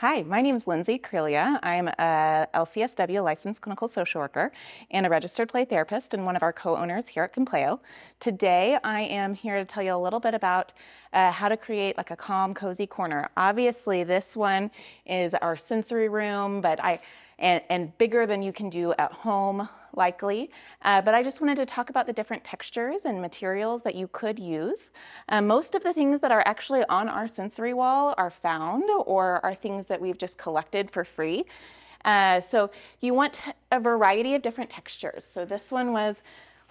Hi, my name is Lindsay Crelia. I'm a LCSW licensed clinical social worker and a registered play therapist and one of our co-owners here at Compleo. Today, I am here to tell you a little bit about how to create like a calm, cozy corner. Obviously, this one is our sensory room, and bigger than you can do at home, likely. But I just wanted to talk about the different textures and materials that you could use. Most of the things that are actually on our sensory wall are found or are things that we've just collected for free. So you want a variety of different textures. So this one was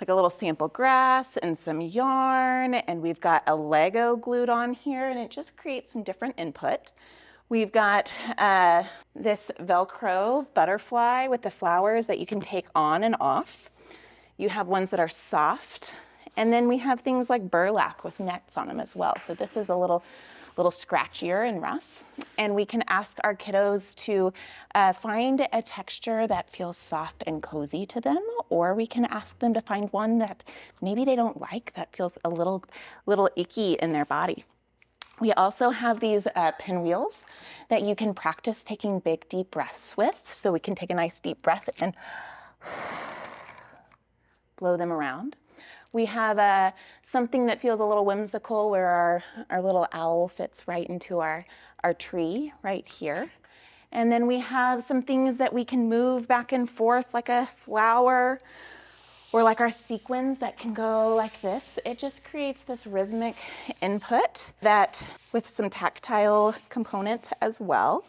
like a little sample grass and some yarn, and we've got a Lego glued on here, and it just creates some different input. We've got this Velcro butterfly with the flowers that you can take on and off. You have ones that are soft, and then we have things like burlap with nets on them as well. So this is a little scratchier and rough. And we can ask our kiddos to find a texture that feels soft and cozy to them, or we can ask them to find one that maybe they don't like, that feels a little icky in their body. We also have these pinwheels that you can practice taking big, deep breaths with. So we can take a nice deep breath and blow them around. We have something that feels a little whimsical where our little owl fits right into our tree right here. And then we have some things that we can move back and forth like a flower, or like our sequins that can go like this. It just creates this rhythmic input that with some tactile component as well.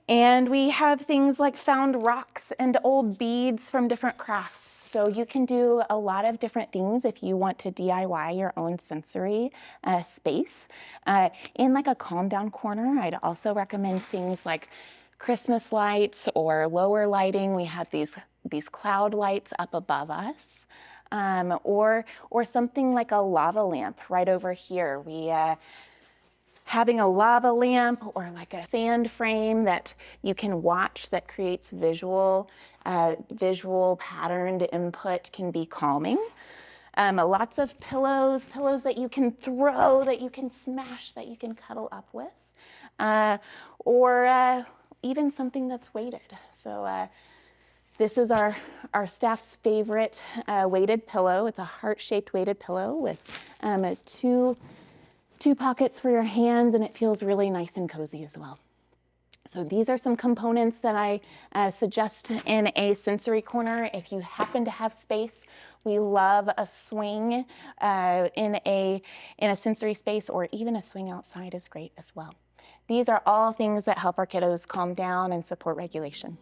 And we have things like found rocks and old beads from different crafts. So you can do a lot of different things if you want to DIY your own sensory space. In like a calm down corner, I'd also recommend things like Christmas lights or lower lighting. We have these cloud lights up above us, or something like a lava lamp right over here. Having a lava lamp or like a sand frame that you can watch that creates visual patterned input can be calming. Lots of pillows that you can throw, that you can smash, that you can cuddle up with, or even something that's weighted. So this is our staff's favorite weighted pillow. It's a heart-shaped weighted pillow with two pockets for your hands, and it feels really nice and cozy as well. So these are some components that I suggest in a sensory corner. If you happen to have space, we love a swing in a sensory space, or even a swing outside is great as well. These are all things that help our kiddos calm down and support regulation.